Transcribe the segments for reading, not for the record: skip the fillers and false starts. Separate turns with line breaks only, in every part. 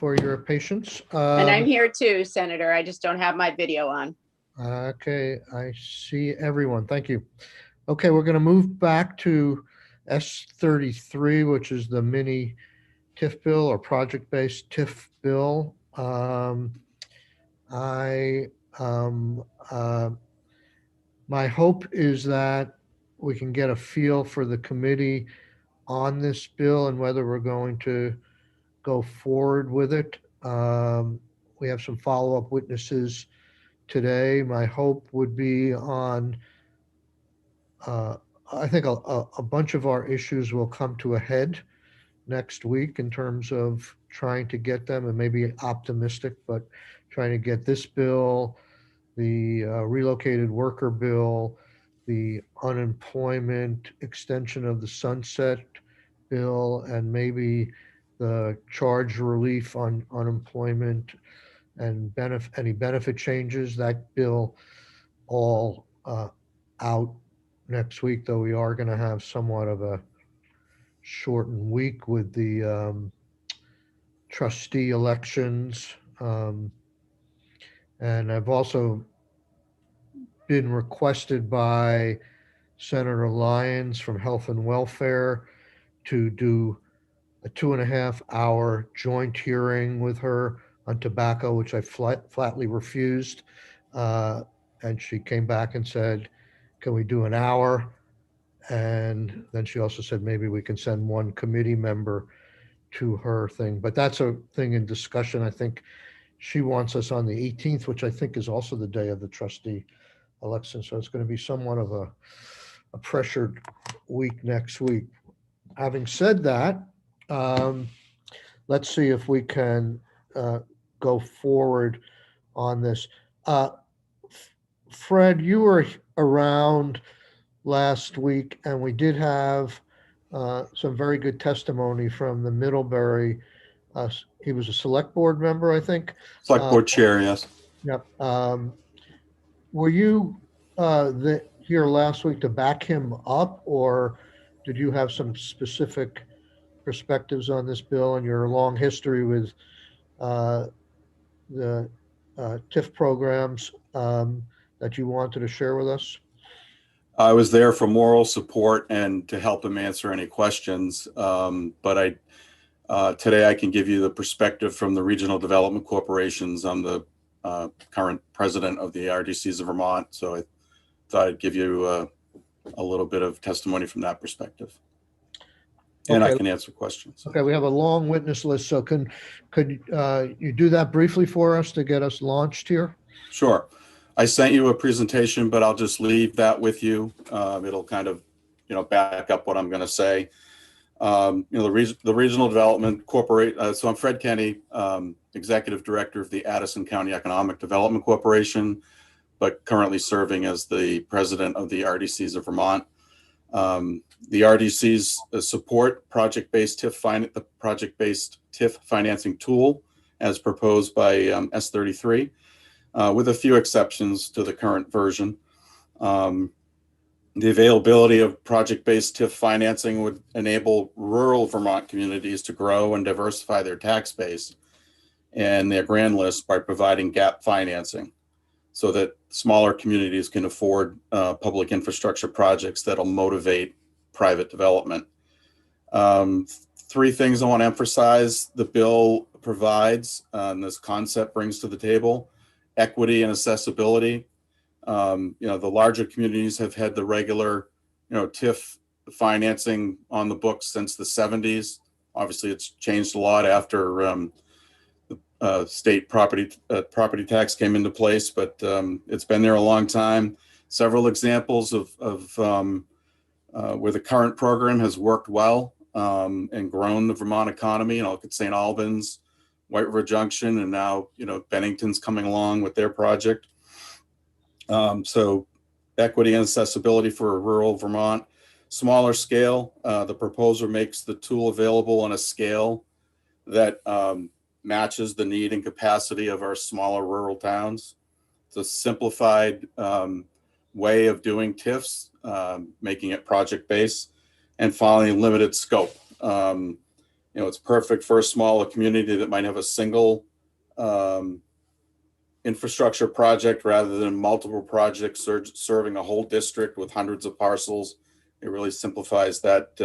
for your patience.
And I'm here too, Senator. I just don't have my video on.
Okay, I see everyone. Thank you. Okay, we're going to move back to S33, which is the mini TIF bill or project-based TIF bill. I my hope is that we can get a feel for the committee on this bill and whether we're going to go forward with it. We have some follow-up witnesses today. My hope would be on, I think a bunch of our issues will come to a head next week in terms of trying to get them, and maybe optimistic, but trying to get this bill, the relocated worker bill, the unemployment extension of the sunset bill, and maybe the charge relief on unemployment and any benefit changes, that bill all out next week, though we are going to have somewhat of a shortened week with the trustee elections. And I've also been requested by Senator Lyons from Health and Welfare to do a 2.5-hour joint hearing with her on tobacco, which I flatly refused. And she came back and said, can we do an hour? And then she also said, maybe we can send one committee member to her thing. But that's a thing in discussion. I think she wants us on the 18th, which I think is also the day of the trustee election. So it's going to be somewhat of a pressured week next week. Having said that, let's see if we can go forward on this. Fred, you were around last week, and we did have some very good testimony from the Middlebury. He was a select board member, I think.
Select board chair, yes.
Yep. Were you here last week to back him up, or did you have some specific perspectives on this bill and your long history with the TIF programs that you wanted to share with us?
I was there for moral support and to help him answer any questions. But today I can give you the perspective from the regional development corporations. I'm the current president of the RDCs of Vermont, so I thought I'd give you a little bit of testimony from that perspective. And okay. I can answer questions.
Okay, we have a long witness list, so could you do that briefly for us to get us launched here?
Sure. I sent you a presentation, but I'll just leave that with you. It'll kind of, back up what I'm going to say. The Regional Development Corporation. So I'm Fred Kenny, Executive Director of the Addison County Economic Development Corporation, but currently serving as the President of the RDCs of Vermont. The RDCs support project-based TIF the project-based TIF financing tool as proposed by S33. With a few exceptions to the current version. The availability of project-based TIF financing would enable rural Vermont communities to grow and diversify their tax base and their grand list by providing gap financing so that smaller communities can afford public infrastructure projects that'll motivate private development. 3 things I want to emphasize the bill provides and this concept brings to the table. Equity and accessibility. The larger communities have had the regular, TIF financing on the books since the 70s. Obviously, it's changed a lot after the state property tax came into place, but it's been there a long time. Several examples of where the current program has worked well and grown the Vermont economy. Look at St. Albans, White River Junction, and now, Bennington's coming along with their project. So equity and accessibility for rural Vermont. Smaller scale, the proposer makes the tool available on a scale that matches the need and capacity of our smaller rural towns. It's a simplified way of doing TIFs, making it project-based, and finally limited scope. It's perfect for a smaller community that might have a single infrastructure project rather than multiple projects serving a whole district with hundreds of parcels. It really simplifies that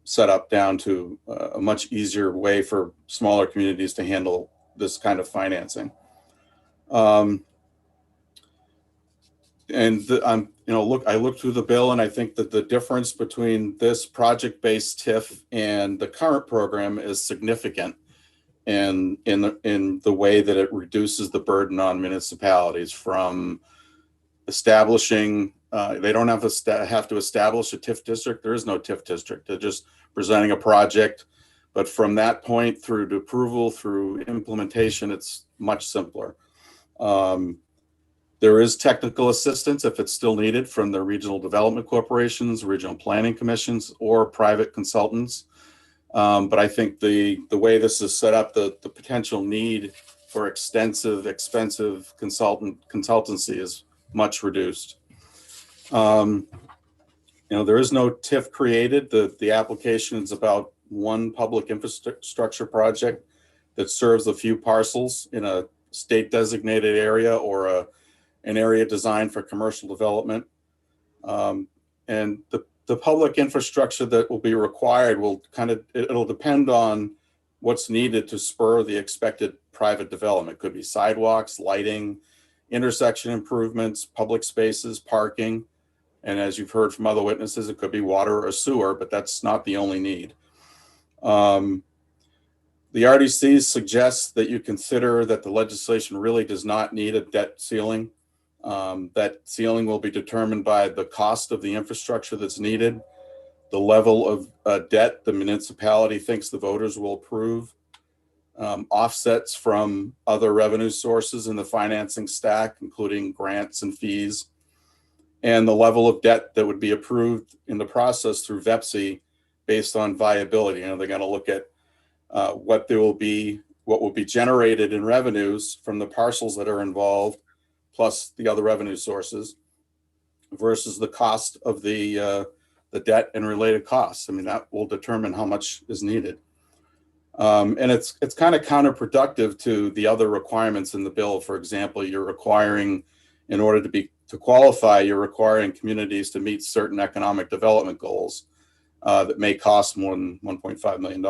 setup down to a much easier way for smaller communities to handle this kind of financing. I looked through the bill, and I think that the difference between this project-based TIF and the current program is significant in the way that it reduces the burden on municipalities from establishing. They don't have to establish a TIF district. There is no TIF district. They're just presenting a project, but from that point through to approval, through implementation, it's much simpler. There is technical assistance if it's still needed from the regional development corporations, regional planning commissions, or private consultants. But I think the way this is set up, the potential need for extensive, expensive consultancy is much reduced. There is no TIF created. The application is about one public infrastructure project that serves a few parcels in a state designated area or an area designed for commercial development. And the public infrastructure that will be required it'll depend on what's needed to spur the expected private development. Could be sidewalks, lighting, intersection improvements, public spaces, parking. And as you've heard from other witnesses, it could be water or sewer, but that's not the only need. The RDC suggests that you consider that the legislation really does not need a debt ceiling. That ceiling will be determined by the cost of the infrastructure that's needed, the level of debt the municipality thinks the voters will approve, offsets from other revenue sources in the financing stack, including grants and fees, and the level of debt that would be approved in the process through VEPSI based on viability. They're going to look at what will be generated in revenues from the parcels that are involved, plus the other revenue sources, versus the cost of the debt and related costs. That will determine how much is needed. And it's kind of counterproductive to the other requirements in the bill. For example, you're requiring, in order to qualify, you're requiring communities to meet certain economic development goals that may cost more than $1.5 million.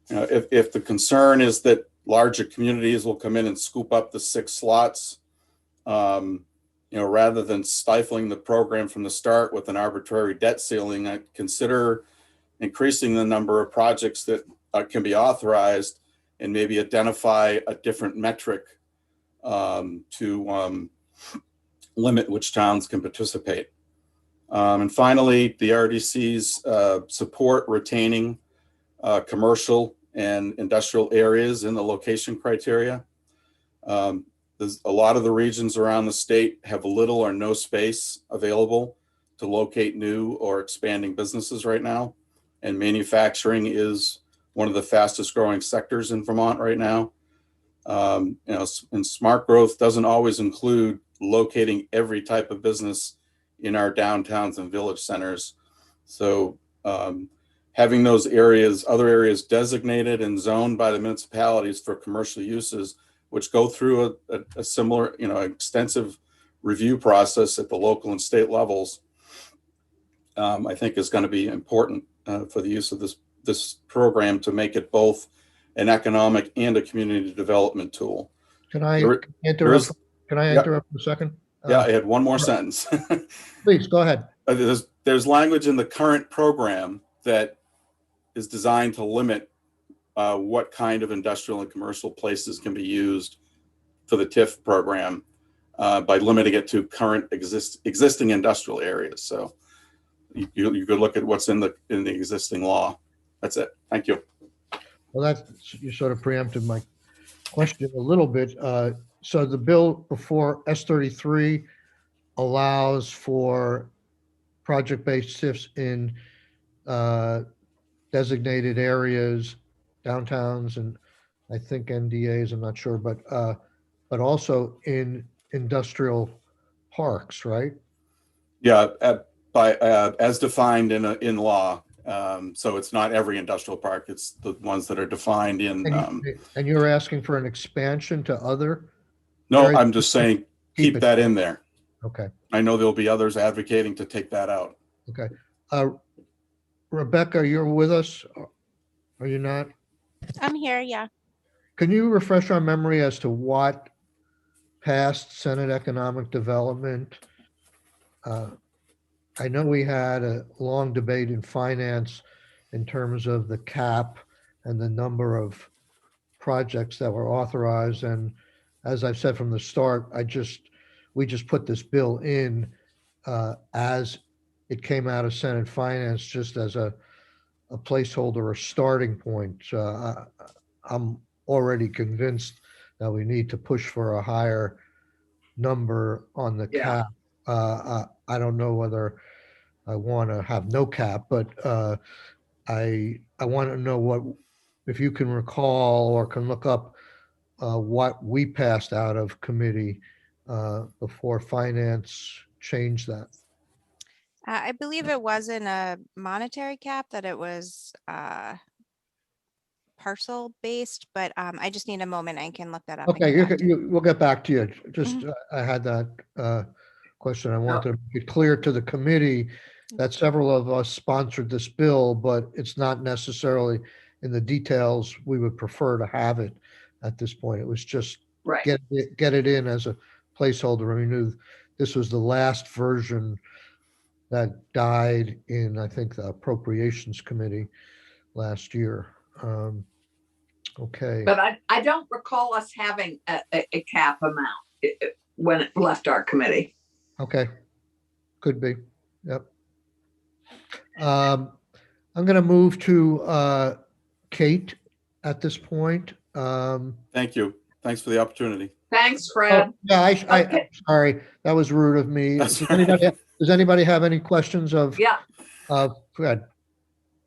If the concern is that larger communities will come in and scoop up the 6 slots, rather than stifling the program from the start with an arbitrary debt ceiling, I consider increasing the number of projects that can be authorized and maybe identify a different metric to limit which towns can participate. And finally, the RDCs support retaining commercial and industrial areas in the location criteria. There's a lot of the regions around the state have little or no space available to locate new or expanding businesses right now. And manufacturing is one of the fastest growing sectors in Vermont right now. And smart growth doesn't always include locating every type of business in our downtowns and village centers. So having those areas, other areas designated and zoned by the municipalities for commercial uses, which go through a similar, extensive review process at the local and state levels, I think is going to be important for the use of this program to make it both an economic and a community development tool.
Can I interrupt? Can I interrupt for a second?
Yeah, I had one more sentence.
Please go ahead.
There's language in the current program that is designed to limit what kind of industrial and commercial places can be used for the TIF program by limiting it to current existing industrial areas. So you could look at what's in the existing law. That's it. Thank you.
Well, you sort of preempted my question a little bit. So the bill before S33 allows for project-based TIFs in designated areas, downtowns, and I think NDAs, I'm not sure, but also in industrial parks, right?
Yeah, as defined in law. So it's not every industrial park, it's the ones that are defined in,
And you're asking for an expansion to other?
no,
areas?
I'm just saying, keep
it.
that in there.
Okay,
I know there'll be others advocating to take that out.
okay. Rebecca, you're with us? Are you not?
I'm here, yeah.
Can you refresh our memory as to what passed Senate Economic Development? I know we had a long debate in finance in terms of the cap and the number of projects that were authorized. And as I've said from the start, we just put this bill in as it came out of Senate Finance, just as a placeholder, a starting point. I'm already convinced that we need to push for a higher number on the
Yeah.
cap. I don't know whether I want to have no cap, but I want to know what, if you can recall or can look up what we passed out of committee before finance changed that.
I believe it wasn't a monetary cap, that it was parcel based, but I just need a moment. I can look that up. and
Okay,
get back to you.
we'll get back to you. Just, I had that question. I wanted to make it clear to the committee that several of us sponsored this bill, but it's not necessarily in the details we would prefer to have it at this point. It was just
Right.
get it in as a placeholder. We knew this was the last version that died in, I think, the Appropriations Committee last year. Okay.
But I don't recall us having a cap amount when it left our committee.
Okay, could be, yep. I'm gonna move to Kate at this point.
Thank you. Thanks for the opportunity.
Thanks, Fred.
Yeah, I'm
Okay.
sorry, that was rude of me.
That's
Does anybody have any questions of
Yeah.
Fred?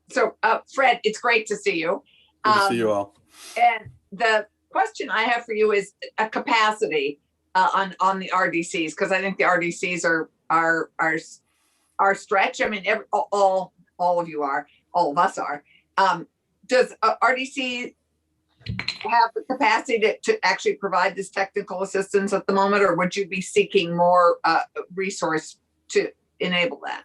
So, Fred, it's great to see you.
Good to see you all.
And the question I have for you is a capacity on the RDCs, because I think the RDCs are stretched. I mean, all of you are, all of us are. Does RDC have the capacity to actually provide this technical assistance at the moment, or would you be seeking more resource to enable that?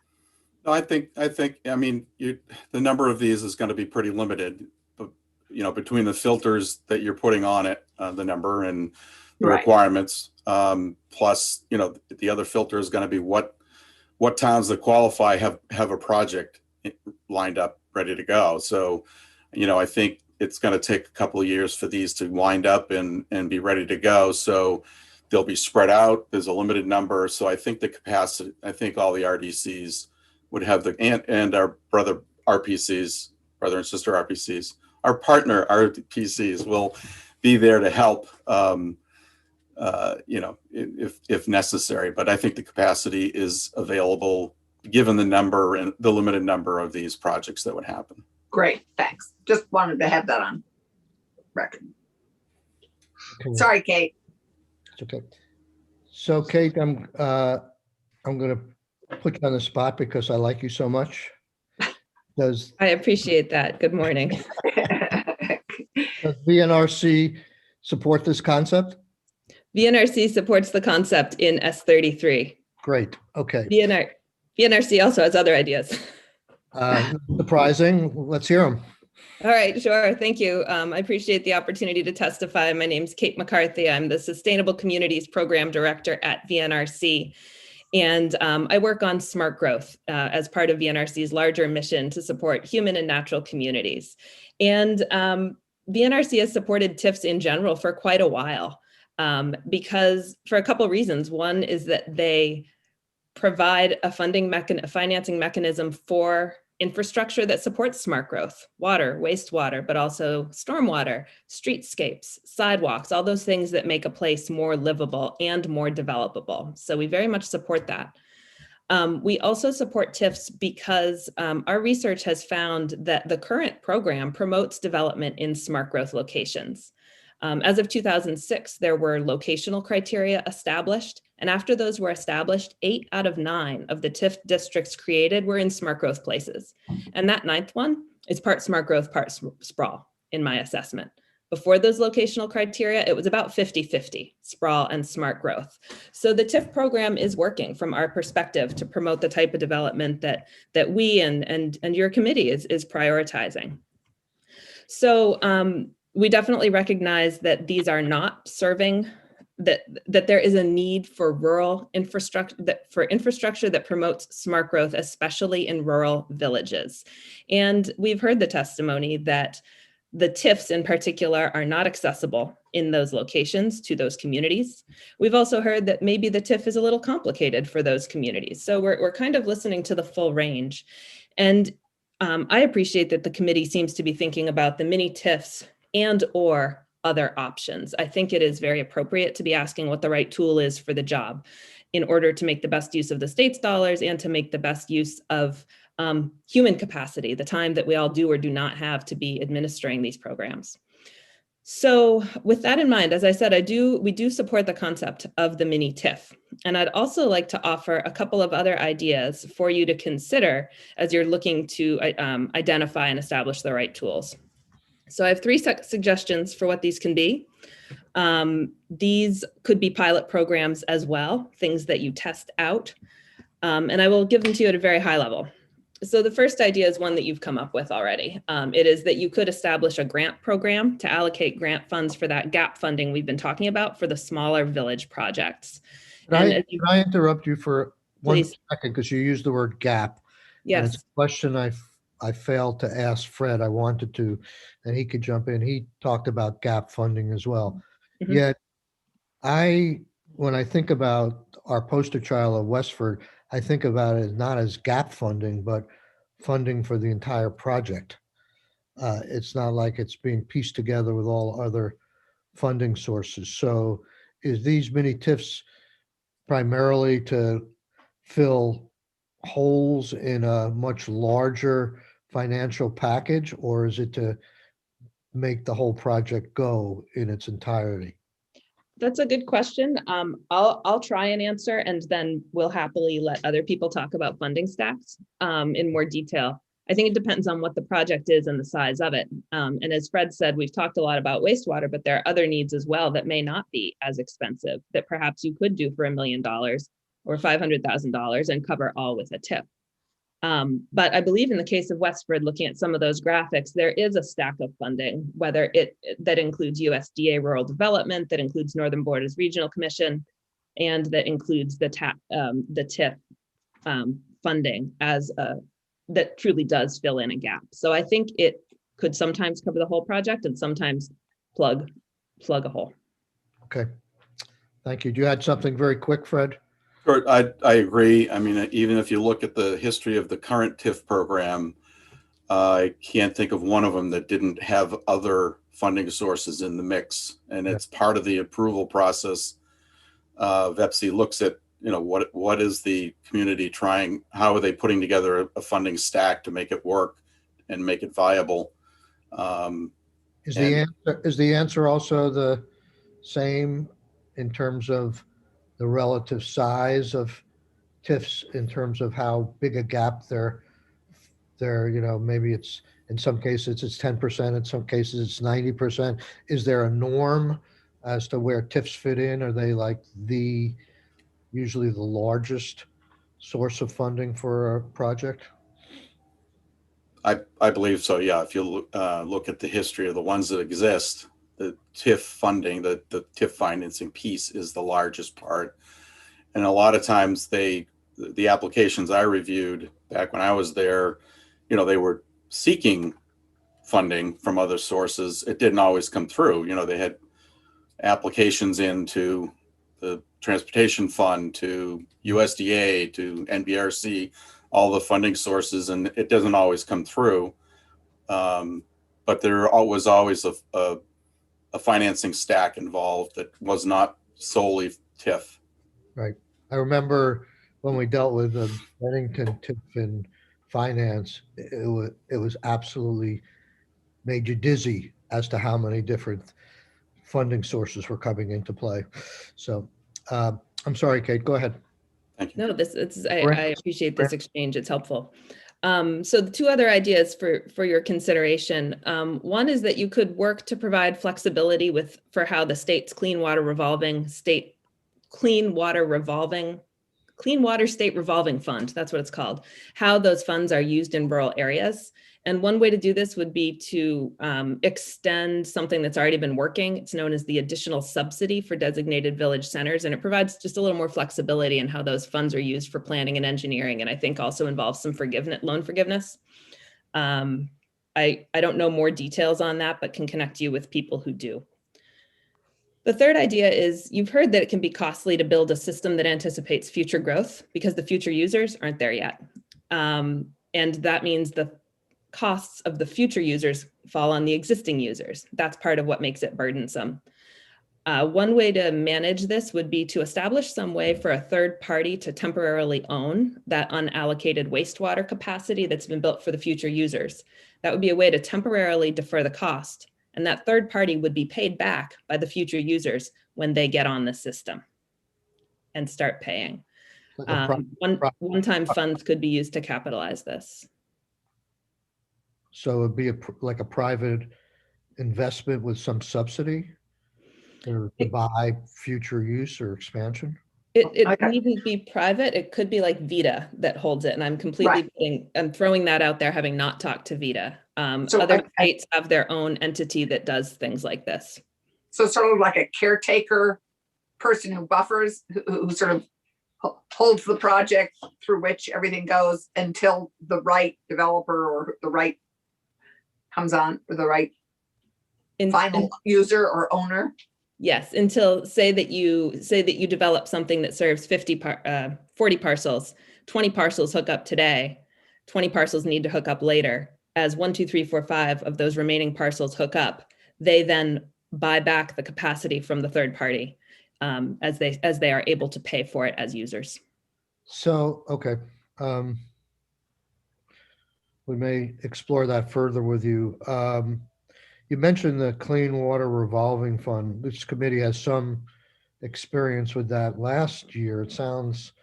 No, I mean, the number of these is going to be pretty limited, between the filters that you're putting on it, the number and the
Right.
requirements, plus, the other filter is going to be what towns that qualify have a project lined up, ready to go. So, I think it's going to take a couple of years for these to wind up and be ready to go. So they'll be spread out. There's a limited number. So I think the capacity, I think all the RDCs would have and our brother RPCs, brother and sister RPCs, our partner RPCs will be there to help, if necessary. But I think the capacity is available given the number and the limited number of these projects that would happen.
Great, thanks. Just wanted to have that on record. Sorry, Kate.
It's okay. So Kate, I'm gonna put you on the spot because I like you so much. Does
I appreciate that. Good morning.
VNRC support this concept?
VNRC supports the concept in S33.
Great, okay.
VNRC also has other ideas.
Surprising, let's hear them.
All right, sure. Thank you. I appreciate the opportunity to testify. My name's Kate McCarthy. I'm the Sustainable Communities Program Director at VNRC. And I work on smart growth as part of VNRC's larger mission to support human and natural communities. And VNRC has supported TIFs in general for quite a while because for a couple of reasons. One is that they provide a financing mechanism for infrastructure that supports smart growth, water, wastewater, but also stormwater, streetscapes, sidewalks, all those things that make a place more livable and more developable. So we very much support that. We also support TIFs because our research has found that the current program promotes development in smart growth locations. As of 2006, there were locational criteria established And after those were established, 8 out of 9 of the TIF districts created were in smart growth places. And that 9th one is part smart growth, part sprawl in my assessment. Before those locational criteria, it was about 50-50, sprawl and smart growth. So the TIF program is working from our perspective to promote the type of development that we and your committee is prioritizing. So we definitely recognize that these are not serving, that there is a need for rural infrastructure, infrastructure that promotes smart growth, especially in rural villages. And we've heard the testimony that the TIFs in particular are not accessible in those locations to those communities. We've also heard that maybe the TIF is a little complicated for those communities. So we're kind of listening to the full range. And I appreciate that the committee seems to be thinking about the mini TIFs and or other options. I think it is very appropriate to be asking what the right tool is for the job in order to make the best use of the state's dollars and to make the best use of human capacity, the time that we all do or do not have to be administering these programs. So with that in mind, as I said, we do support the concept of the mini TIF. And I'd also like to offer a couple of other ideas for you to consider as you're looking to identify and establish the right tools. So I have 3 suggestions for what these can be. These could be pilot programs as well, things that you test out. And I will give them to you at a very high level. So the first idea is one that you've come up with already. It is that you could establish a grant program to allocate grant funds for that gap funding we've been talking about for the smaller village projects.
Can I interrupt you for one
Please.
second, because you used the word gap? And it's
Yes.
a question I failed to ask Fred. I wanted to, and he could jump in. He talked about gap funding as well.
Mhm.
Yet when I think about our poster child of Westford, I think about it not as gap funding, but funding for the entire project. It's not like it's being pieced together with all other funding sources. So is these mini TIFs primarily to fill holes in a much larger financial package, or is it to make the whole project go in its entirety?
That's a good question. I'll try and answer, and then we'll happily let other people talk about funding stacks in more detail. I think it depends on what the project is and the size of it. And as Fred said, we've talked a lot about wastewater, but there are other needs as well that may not be as expensive that perhaps you could do for $1 million or $500,000 and cover all with a TIF. But I believe in the case of Westford, looking at some of those graphics, there is a stack of funding, whether that includes USDA Rural Development, that includes Northern Borders Regional Commission, and that includes the TIF funding that truly does fill in a gap. So I think it could sometimes cover the whole project and sometimes plug a hole.
Okay, thank you. Do you add something very quick, Fred?
Sure, I agree. I mean, even if you look at the history of the current TIF program, I can't think of one of them that didn't have other funding sources in the mix. And it's part of the approval process. VEPC looks at, what is the community trying, how are they putting together a funding stack to make it work and make it viable?
Is the answer also the same in terms of the relative size of TIFs, in terms of how big a gap they're maybe it's, in some cases it's 10%, in some cases it's 90%. Is there a norm as to where TIFs fit in? Are they like usually the largest source of funding for a project?
I believe so, yeah. If you look at the history of the ones that exist, the TIF funding, the TIF financing piece is the largest part. And a lot of times the applications I reviewed back when I was there, they were seeking funding from other sources. It didn't always come through. They had applications into the Transportation Fund, to USDA, to NBRC, all the funding sources, and it doesn't always come through. But there was always a financing stack involved that was not solely TIF.
Right. I remember when we dealt with the Bennington TIF in finance, it was absolutely made you dizzy as to how many different funding sources were coming into play. So, I'm sorry, Kate, go ahead.
Thank you.
No, I
Brent?
appreciate this exchange. It's helpful. So the two other ideas for your consideration. One is that you could work to provide flexibility for how the state's clean water state revolving fund, that's what it's called, how those funds are used in rural areas. And one way to do this would be to extend something that's already been working. It's known as the additional subsidy for designated village centers, and it provides just a little more flexibility in how those funds are used for planning and engineering, and I think also involves some loan forgiveness. I don't know more details on that, but can connect you with people who do. The third idea is you've heard that it can be costly to build a system that anticipates future growth because the future users aren't there yet. And that means the costs of the future users fall on the existing users. That's part of what makes it burdensome. One way to manage this would be to establish some way for a third party to temporarily own that unallocated wastewater capacity that's been built for the future users. That would be a way to temporarily defer the cost, and that third party would be paid back by the future users when they get on the system and start paying.
Like a
One-time funds could be used to capitalize this.
So it'd be like a private investment with some subsidy or to buy future use or expansion?
It
Okay.
needn't be private. It could be like Vita that holds it. And I'm throwing that out there, having not talked to Vita.
So
Other states have their own entity that does things like this.
So sort of like a caretaker person who buffers, who sort of holds the project through which everything goes until the right developer or the right comes on, or the right final user or owner.
Yes, until say that you develop something that serves 40 parcels, 20 parcels hook up today, 20 parcels need to hook up later. As 1, 2, 3, 4, 5 of those remaining parcels hook up, they then buy back the capacity from the third party as they are able to pay for it as users.
So, okay. We may explore that further with you. You mentioned the Clean Water Revolving Fund. This committee has some experience with that last year. It sounds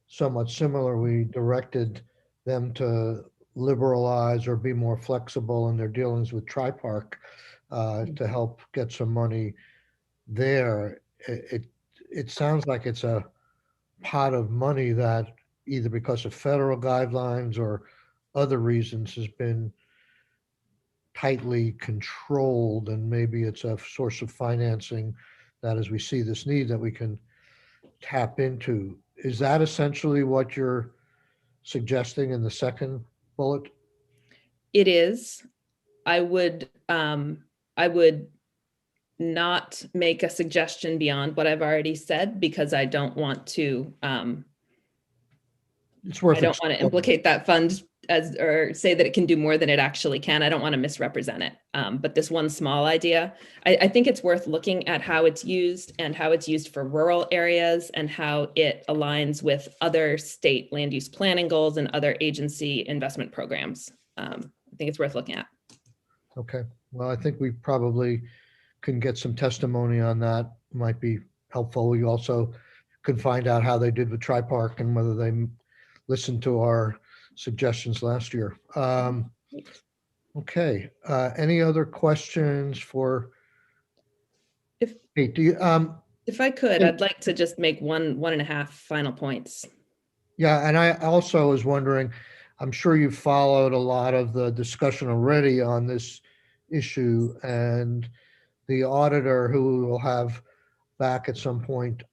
somewhat similar. We directed them to liberalize or be more flexible in their dealings with Tri-Park to help get some money there. It sounds like it's a pot of money that either because of federal guidelines or other reasons has been tightly controlled, and maybe it's a source of financing that as we see this need that we can tap into. Is that essentially what you're suggesting in the second bullet?
It is. I would not make a suggestion beyond what I've already said because I don't want to
It's worth
I don't want to implicate that fund or say that it can do more than it actually can. I don't want to misrepresent it. But this one small idea, I think it's worth looking at how it's used and how it's used for rural areas and how it aligns with other state land use planning goals and other agency investment programs. I think it's worth looking at.
Okay. Well, I think we probably can get some testimony on that. Might be helpful. We also can find out how they did with Tri-Park and whether they listened to our suggestions last year. Okay. Any other questions for Pete? Do you,
if I could, I'd like to just make one and a half final points.
Yeah, and I also was wondering, I'm sure you've followed a lot of the discussion already on this issue, and the auditor who we'll have back at some point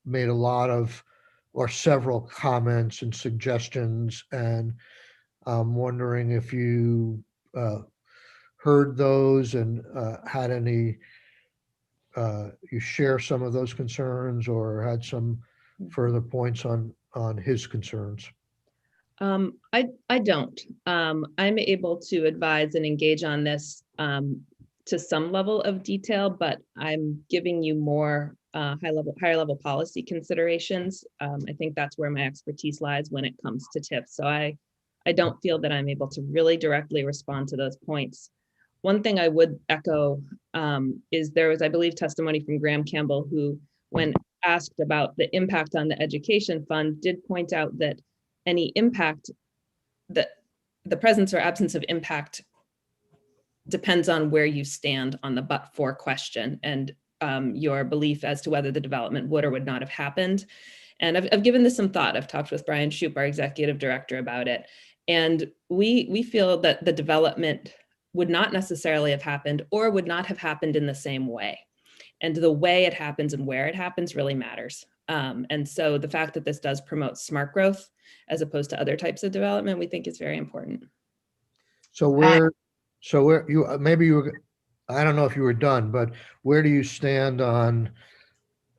made a lot of or several comments and suggestions, and I'm wondering if you heard those and had any, you share some of those concerns or had some further points on his concerns.
I don't. I'm able to advise and engage on this to some level of detail, but I'm giving you more higher level policy considerations. I think that's where my expertise lies when it comes to TIF. So I don't feel that I'm able to really directly respond to those points. One thing I would echo is there was, I believe, testimony from Graham Campbell, who, when asked about the impact on the education fund, did point out that any impact, that the presence or absence of impact depends on where you stand on the but-for question and your belief as to whether the development would or would not have happened. And I've given this some thought. I've talked with Brian Shoup, our executive director, about it. And we feel that the development would not necessarily have happened or would not have happened in the same way. And the way it happens and where it happens really matters. And so the fact that this does promote smart growth as opposed to other types of development, we think is very important.
So where you, maybe you were, I don't know if you were done, but where do you stand on,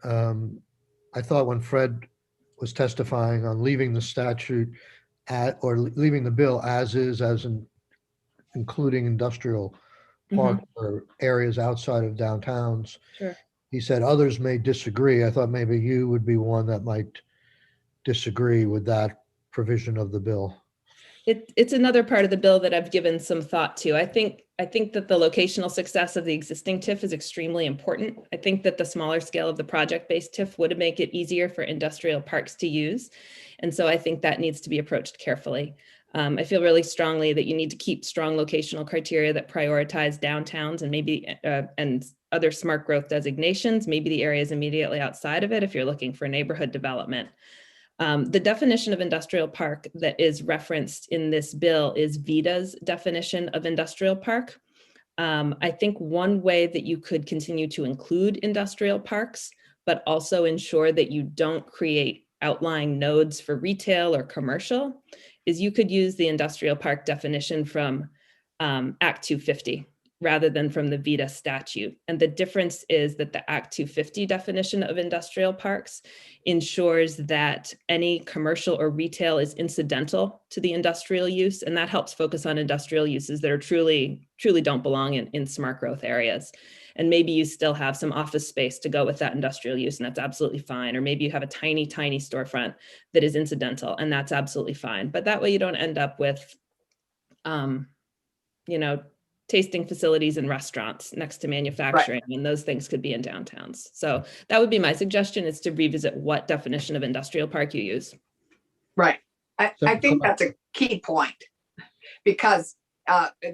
I thought when Fred was testifying on leaving the statute or leaving the bill as is, including industrial park or areas outside of downtowns.
Sure.
He said others may disagree. I thought maybe you would be one that might disagree with that provision of the bill.
It's another part of the bill that I've given some thought to. I think that the locational success of the existing TIF is extremely important. I think that the smaller scale of the project-based TIF would make it easier for industrial parks to use. And so I think that needs to be approached carefully. I feel really strongly that you need to keep strong locational criteria that prioritize downtowns and maybe and other smart growth designations, maybe the areas immediately outside of it if you're looking for neighborhood development. The definition of industrial park that is referenced in this bill is VIDA's definition of industrial park. I think one way that you could continue to include industrial parks, but also ensure that you don't create outlying nodes for retail or commercial, is you could use the industrial park definition from Act 250 rather than from the VIDA statute. And the difference is that the Act 250 definition of industrial parks ensures that any commercial or retail is incidental to the industrial use, and that helps focus on industrial uses that are truly don't belong in smart growth areas. And maybe you still have some office space to go with that industrial use, and that's absolutely fine. Or maybe you have a tiny storefront that is incidental, and that's absolutely fine. But that way you don't end up with, tasting facilities and restaurants next to manufacturing, and those things could be in downtowns. So that would be my suggestion, is to revisit what definition of industrial park you use.
Right. I think that's a key point, because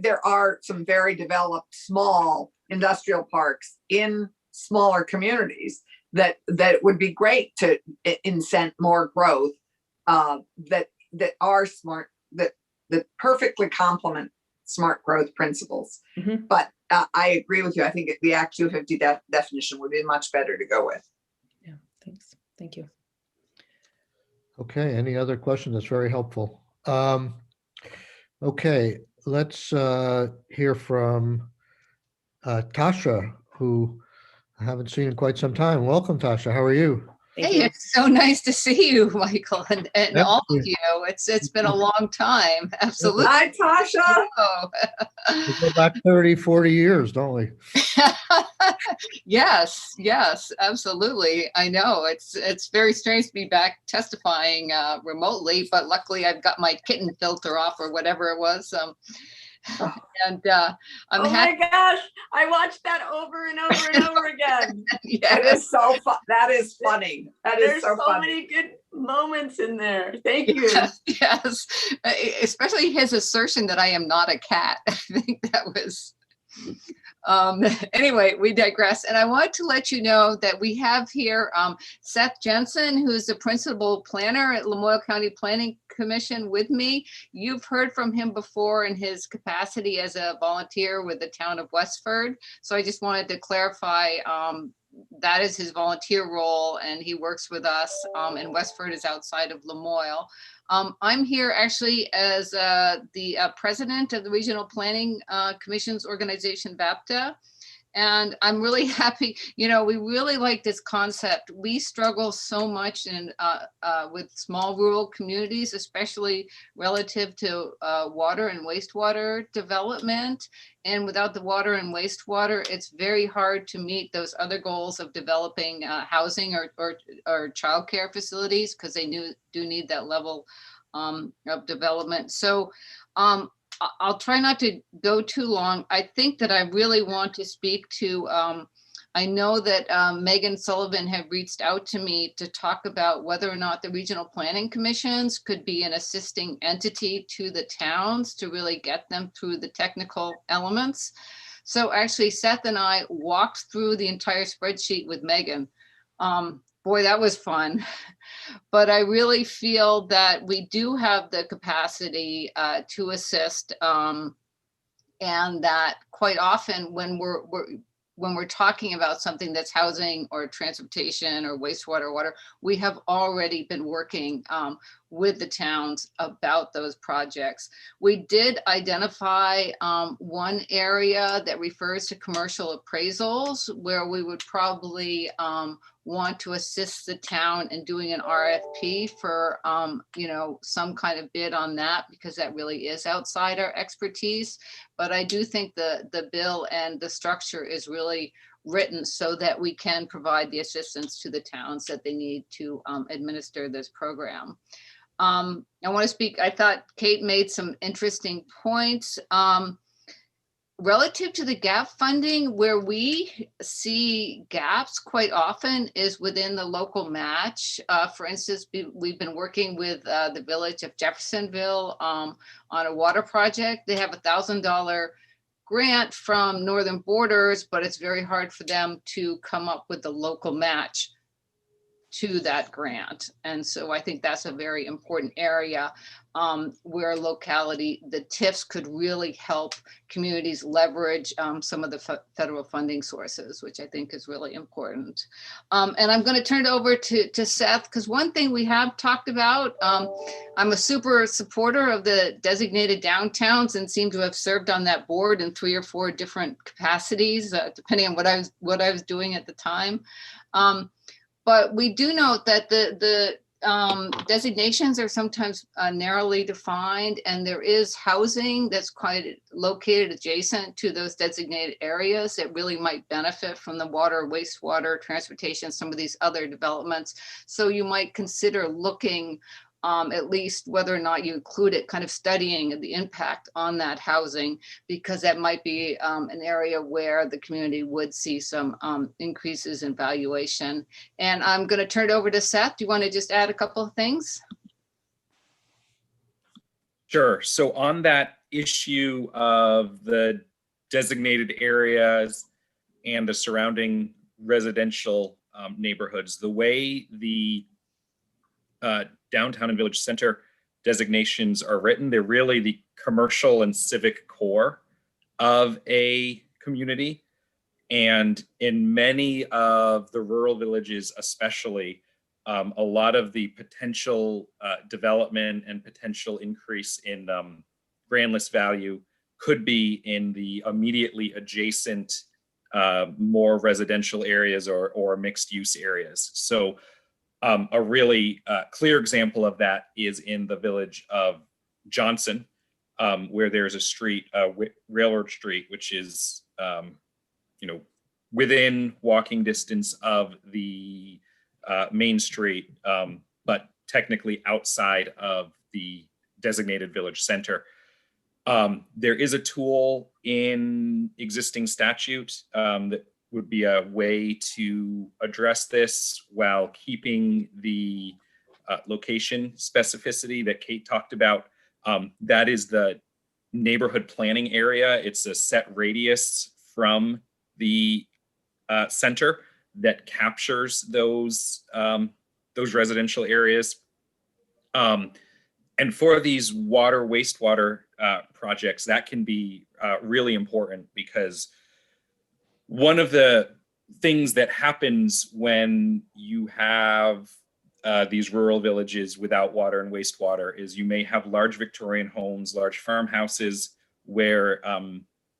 there are some very developed small industrial parks in smaller communities that would be great to incent more growth, that are smart, that perfectly complement smart growth principles. But I agree with you. I think the Act 250 definition would be much better to go with.
Yeah, thanks. Thank you.
Okay, any other questions? That's very helpful. Okay, let's hear from Tasha, who I haven't seen in quite some time. Welcome, Tasha. How are you?
Thank
Hey,
you.
it's so nice to see you, Michael, and
Yep.
all of you. It's been a long time. Absolutely.
Hi, Tasha.
We go back 30, 40 years, don't we?
Yes, absolutely. I know it's very strange to be back testifying remotely, but luckily I've got my kitten filter off or whatever it was. And I'm happy.
my gosh, I watched that over and over and over again.
That
Yes.
is so fun. That is funny. That is
There's
so
so
funny.
many good moments in there. Thank you.
Yes, especially his assertion that I am not a cat. I think that was. Anyway, we digress. And I want to let you know that we have here Seth Jensen, who's the principal planner at Lamoille County Planning Commission with me. You've heard from him before in his capacity as a volunteer with the town of Westford. So I just wanted to clarify that is his volunteer role, and he works with us, and Westford is outside of Lamoille. I'm here actually as the president of the Regional Planning Commission's organization, VAPTA. And I'm really happy, we really like this concept. We struggle so much with small rural communities, especially relative to water and wastewater development. And without the water and wastewater, it's very hard to meet those other goals of developing housing or childcare facilities, because they do need that level of development. So I'll try not to go too long. I think that I really want to speak to I know that Megan Sullivan had reached out to me to talk about whether or not the regional planning commissions could be an assisting entity to the towns to really get them through the technical elements. So actually Seth and I walked through the entire spreadsheet with Megan. Boy, that was fun. But I really feel that we do have the capacity to assist, and that quite often when we're talking about something that's housing or transportation or wastewater or water, we have already been working with the towns about those projects. We did identify one area that refers to commercial appraisals where we would probably want to assist the town in doing an RFP for, some kind of bid on that, because that really is outside our expertise. But I do think the bill and the structure is really written so that we can provide the assistance to the towns that they need to administer this program. I want to speak, I thought Kate made some interesting points. Relative to the gap funding, where we see gaps quite often is within the local match. For instance, we've been working with the village of Jeffersonville on a water project. They have $1,000 grant from Northern Borders, but it's very hard for them to come up with the local match to that grant. And so I think that's a very important area where locality, the TIFs could really help communities leverage some of the federal funding sources, which I think is really important. And I'm going to turn it over to Seth, because one thing we have talked about, I'm a super supporter of the designated downtowns and seem to have served on that board in 3 or 4 different capacities, depending on what I was doing at the time. But we do note that the designations are sometimes narrowly defined, and there is housing that's quite located adjacent to those designated areas that really might benefit from the water, wastewater, transportation, some of these other developments. So you might consider looking at least whether or not you include it, kind of studying the impact on that housing, because that might be an area where the community would see some increases in valuation. And I'm going to turn it over to Seth. Do you want to just add a couple of things?
Sure. So on that issue of the designated areas and the surrounding residential neighborhoods, the way the downtown and village center designations are written, they're really the commercial and civic core of a community. And in many of the rural villages, especially, a lot of the potential development and potential increase in grand list value could be in the immediately adjacent more residential areas or mixed use areas. So a really clear example of that is in the village of Johnson, where there's a street, Railroad Street, which is, within walking distance of the main street, but technically outside of the designated village center. There is a tool in existing statute that would be a way to address this while keeping the location specificity that Kate talked about. That is the neighborhood planning area. It's a set radius from the center that captures those residential areas. And for these water, wastewater projects, that can be really important, because one of the things that happens when you have these rural villages without water and wastewater is you may have large Victorian homes, large farmhouses, where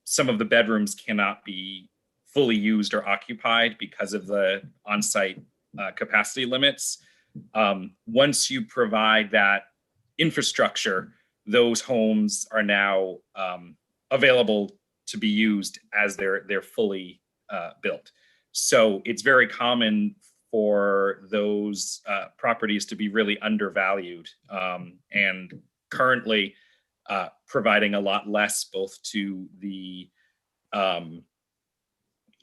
some of the bedrooms cannot be fully used or occupied because of the on-site capacity limits. Once you provide that infrastructure, those homes are now available to be used as they're fully built. So it's very common for those properties to be really undervalued, and currently providing a lot less both to the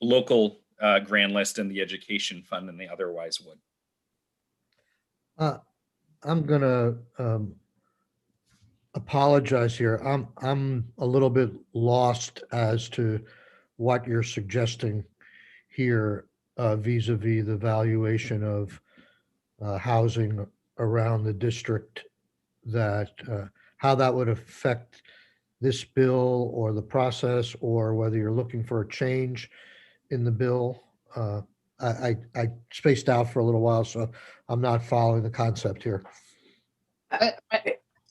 local grand list and the education fund than they otherwise would.
I'm gonna apologize here. I'm a little bit lost as to what you're suggesting here vis-a-vis the valuation of housing around the district, that how that would affect this bill or the process, or whether you're looking for a change in the bill. I spaced out for a little while, so I'm not following the concept here.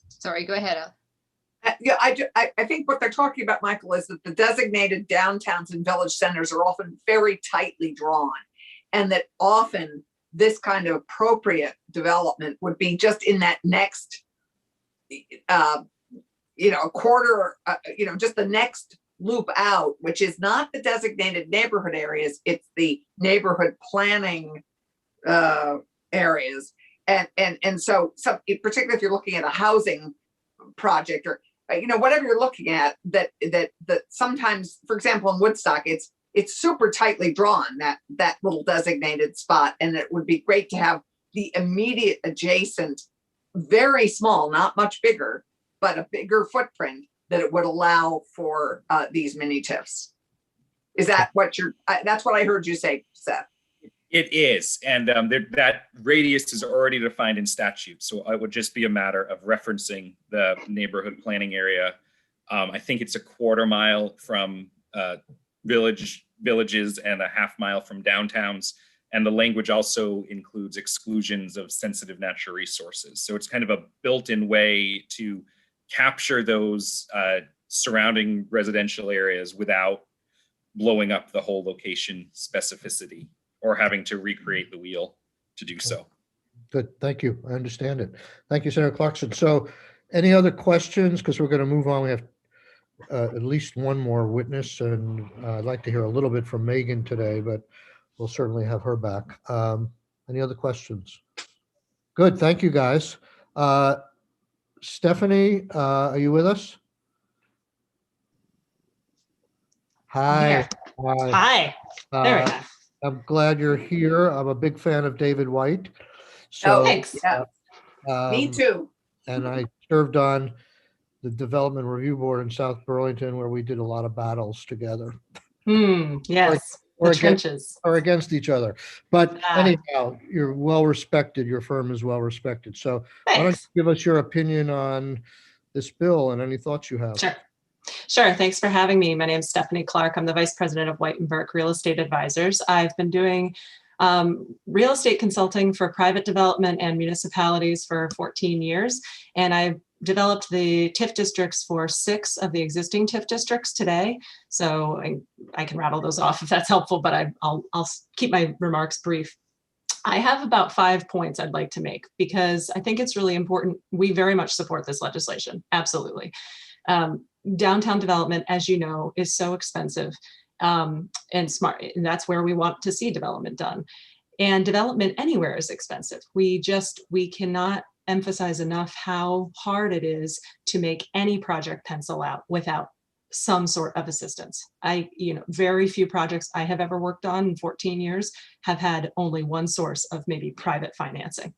Sorry, go ahead, Al.
Yeah, I think what they're talking about, Michael, is that the designated downtowns and village centers are often very tightly drawn, and that often this kind of appropriate development would be just in that next, a quarter, just the next loop out, which is not the designated neighborhood areas, it's the neighborhood planning areas. And so particularly if you're looking at a housing project or whatever you're looking at, that sometimes, for example, in Woodstock, it's super tightly drawn, that little designated spot, and it would be great to have the immediate adjacent, very small, not much bigger, but a bigger footprint that it would allow for these mini TIFs. Is that what that's what I heard you say, Seth?
It is, and that radius is already defined in statute, so it would just be a matter of referencing the neighborhood planning area. I think it's a quarter mile from villages and a half mile from downtowns, and the language also includes exclusions of sensitive natural resources. So it's kind of a built-in way to capture those surrounding residential areas without blowing up the whole location specificity or having to recreate the wheel to do so.
Good, thank you. I understand it. Thank you, Senator Clarkson. So any other questions? Because we're going to move on. We have at least one more witness, and I'd like to hear a little bit from Megan today, but we'll certainly have her back. Any other questions? Good, thank you, guys. Stephanie, are you with us? Hi.
Hi. There we go.
I'm glad you're here. I'm a big fan of David White. So,
Thanks.
Yeah, me too.
And I served on the Development Review Board in South Burlington, where we did a lot of battles together.
Yes,
or
the trenches.
Or against each other. But
Yeah.
anyhow, you're well respected. Your firm is well respected. So why don't
Thanks.
you give us your opinion on this bill and any thoughts you have?
Sure. Thanks for having me. My name is Stephanie Clark. I'm the Vice President of White & Burke Real Estate Advisors. I've been doing real estate consulting for private development and municipalities for 14 years. And I've developed the TIF districts for 6 of the existing TIF districts today. So I can rattle those off if that's helpful, but I'll keep my remarks brief. I have about 5 points I'd like to make because I think it's really important. We very much support this legislation. Absolutely. Downtown development, as you know, is so expensive and smart, and that's where we want to see development done. And development anywhere is expensive. We cannot emphasize enough how hard it is to make any project pencil out without some sort of assistance. Very few projects I have ever worked on in 14 years have had only one source of maybe private financing.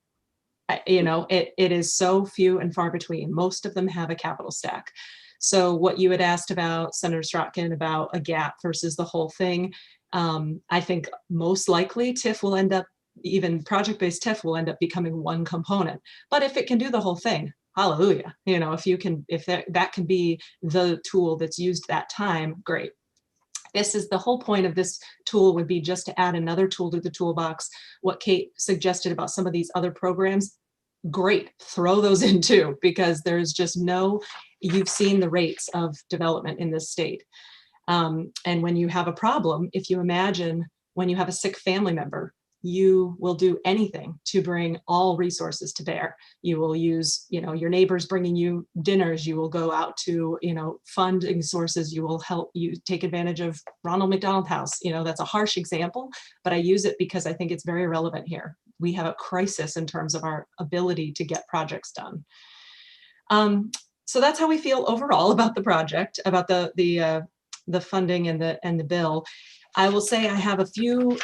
It is so few and far between. Most of them have a capital stack. So what you had asked about, Senator Strotkin, about a gap versus the whole thing, I think most likely TIF will end up, even project-based TIF will end up becoming one component. But if it can do the whole thing, hallelujah. If that can be the tool that's used that time, great. This is the whole point of this tool, would be just to add another tool to the toolbox. What Kate suggested about some of these other programs, great, throw those in too, because there's just you've seen the rates of development in this state. And when you have a problem, if you imagine when you have a sick family member, you will do anything to bring all resources to bear. You will use, your neighbors bringing you dinners. You will go out to, funding sources. You will help you take advantage of Ronald McDonald House. That's a harsh example, but I use it because I think it's very relevant here. We have a crisis in terms of our ability to get projects done. So that's how we feel overall about the project, about the funding and the bill. I will say I have a few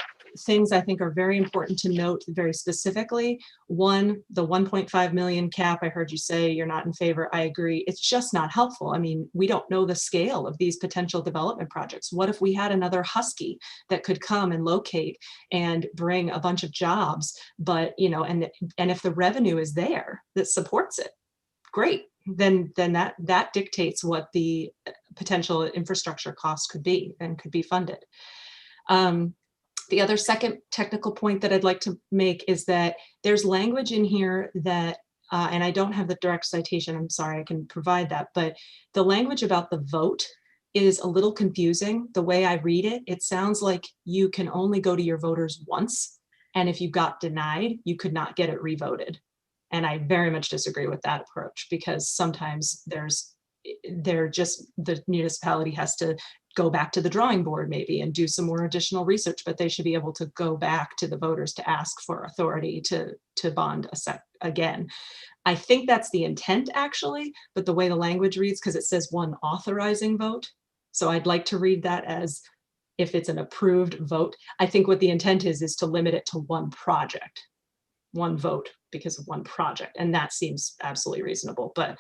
things I think are very important to note very specifically. One, the 1.5 million cap, I heard you say you're not in favor. I agree. It's just not helpful. I mean, we don't know the scale of these potential development projects. What if we had another Husky that could come and locate and bring a bunch of jobs, but, you know, and if the revenue is there that supports it, great. Then that dictates what the potential infrastructure costs could be and could be funded. The other second technical point that I'd like to make is that there's language in here that, and I don't have the direct citation, I'm sorry, I can provide that, but the language about the vote is a little confusing. The way I read it, it sounds like you can only go to your voters once, and if you got denied, you could not get it revoted. And I very much disagree with that approach, because sometimes the municipality has to go back to the drawing board maybe and do some more additional research, but they should be able to go back to the voters to ask for authority to bond again. I think that's the intent actually, but the way the language reads, because it says one authorizing vote. So I'd like to read that as if it's an approved vote. I think what the intent is to limit it to one project, one vote because of one project. And that seems absolutely reasonable, but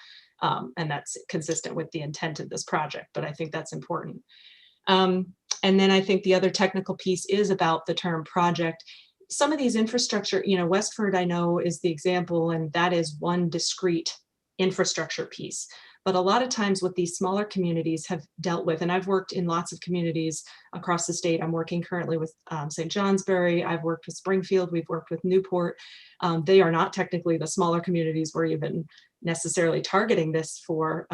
and that's consistent with the intent of this project, but I think that's important. And then I think the other technical piece is about the term project. Some of these infrastructure, you know, Westford I know is the example, and that is one discrete infrastructure piece. But a lot of times what these smaller communities have dealt with, and I've worked in lots of communities across the state. I'm working currently with St. Johnsbury. I've worked with Springfield. We've worked with Newport. They are not technically the smaller communities we're even necessarily targeting this for.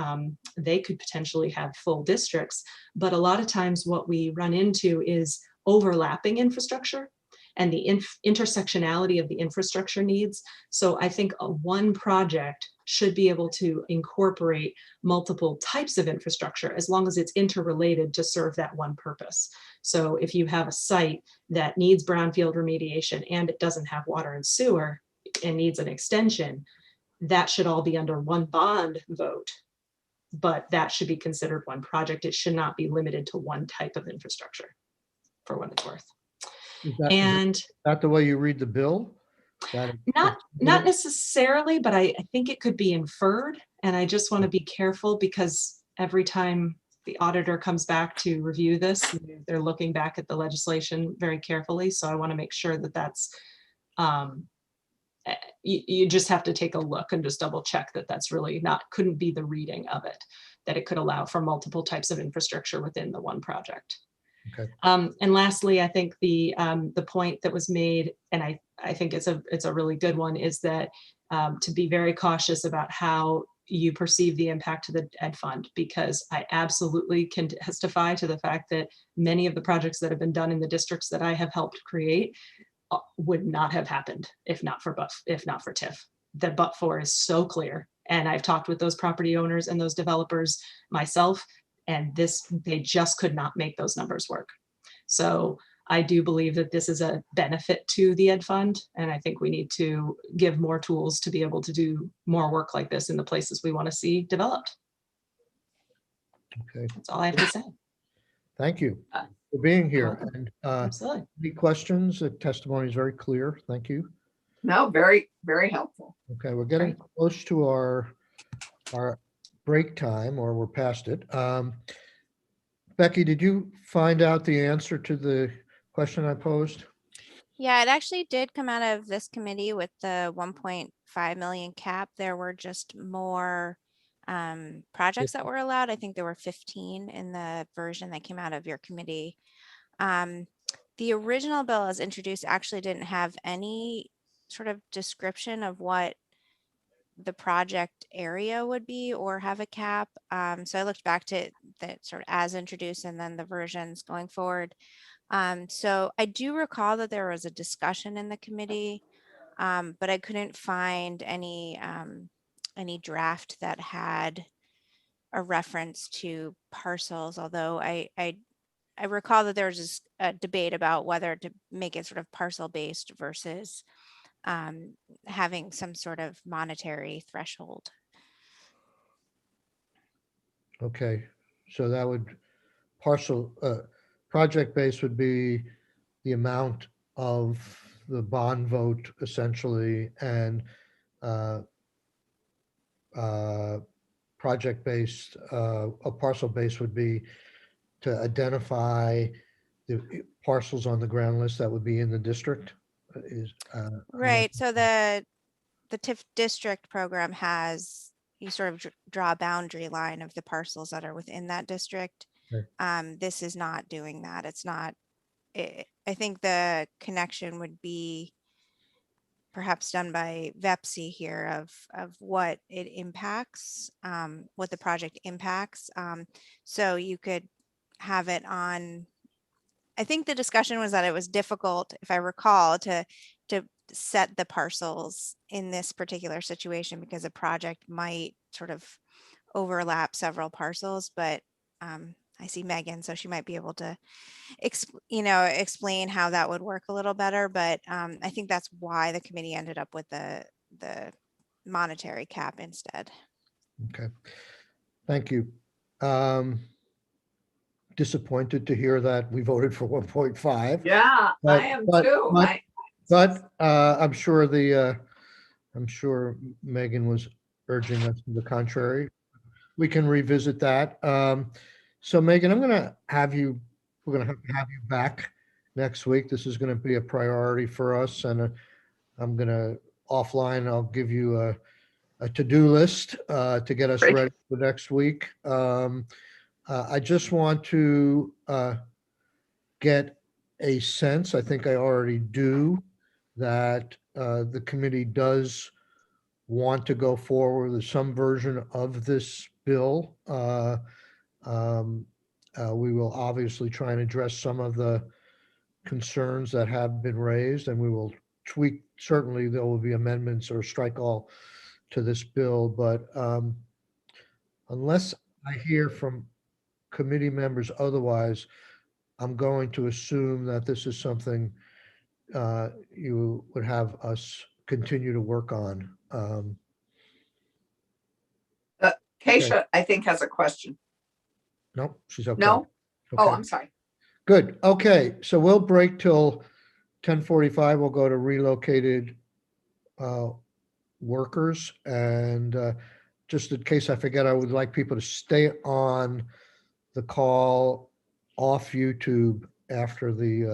They could potentially have full districts. But a lot of times what we run into is overlapping infrastructure and the intersectionality of the infrastructure needs. So I think one project should be able to incorporate multiple types of infrastructure as long as it's interrelated to serve that one purpose. So if you have a site that needs brownfield remediation and it doesn't have water and sewer and needs an extension, that should all be under one bond vote, but that should be considered one project. It should not be limited to one type of infrastructure, for what it's worth.
Is
And
that the way you read the bill?
not necessarily, but I think it could be inferred. And I just want to be careful because every time the auditor comes back to review this, they're looking back at the legislation very carefully. So I want to make sure that that's, you just have to take a look and just double check that that's really couldn't be the reading of it, that it could allow for multiple types of infrastructure within the one project.
Okay.
And lastly, I think the point that was made, and I think it's a really good one, is that to be very cautious about how you perceive the impact to the ed fund, because I absolutely can testify to the fact that many of the projects that have been done in the districts that I have helped create would not have happened if not for TIF. The but-for is so clear, and I've talked with those property owners and those developers myself, and they just could not make those numbers work. So I do believe that this is a benefit to the ed fund, and I think we need to give more tools to be able to do more work like this in the places we want to see developed.
Okay.
That's all I have to say.
Thank you for being here. And
Absolutely.
any questions? The testimony is very clear. Thank you.
No, very, very helpful.
Okay, we're getting close to our break time, or we're past it. Becky, did you find out the answer to the question I posed?
Yeah, it actually did come out of this committee with the 1.5 million cap. There were just more projects that were allowed. I think there were 15 in the version that came out of your committee. The original bill as introduced actually didn't have any sort of description of what the project area would be or have a cap. So I looked back to that sort of as introduced and then the versions going forward. So I do recall that there was a discussion in the committee, but I couldn't find any draft that had a reference to parcels, although I recall that there was just a debate about whether to make it sort of parcel based versus having some sort of monetary threshold.
Okay, so that would parcel, project base would be the amount of the bond vote essentially, and project based, a parcel base would be to identify the parcels on the ground list that would be in the district.
Right, so the TIF district program has, you sort of draw a boundary line of the parcels that are within that district.
Okay.
This is not doing that. It's not, I think the connection would be perhaps done by VEPSI here of what it impacts, what the project impacts. So you could have it on, I think the discussion was that it was difficult, if I recall, to set the parcels in this particular situation because a project might sort of overlap several parcels, but I see Megan, so she might be able to explain how that would work a little better. But I think that's why the committee ended up with the monetary cap instead.
Okay, thank you. Disappointed to hear that we voted for 1.5.
Yeah,
But-
I am
but-
too.
but- But I'm sure Megan was urging us to the contrary. We can revisit that. So Megan, we're going to have you back next week. This is going to be a priority for us, and I'm going to offline, I'll give you a to-do list to get us
Great.
ready for next week. I just want to get a sense, I think I already do, that the committee does want to go forward with some version of this bill. We will obviously try and address some of the concerns that have been raised, and we will tweak, certainly there will be amendments or strike all to this bill, but unless I hear from committee members otherwise, I'm going to assume that this is something you would have us continue to work on.
Keisha, I think, has a question.
Nope, she's okay.
No? Oh,
Okay.
I'm sorry.
Good. Okay, so we'll break till 10:45. We'll go to relocated workers. And just in case I forget, I would like people to stay on the call off YouTube after we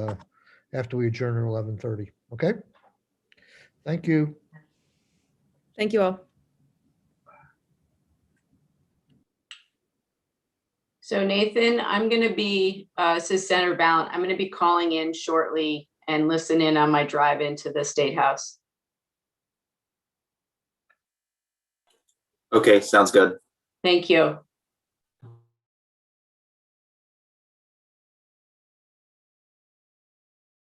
adjourn at 11:30. Okay? Thank you.
Thank you all.
So Nathan, I'm going to be, says Senator Ballant, I'm going to be calling in shortly and listen in on my drive into the State House.
Okay, sounds good.
Thank you.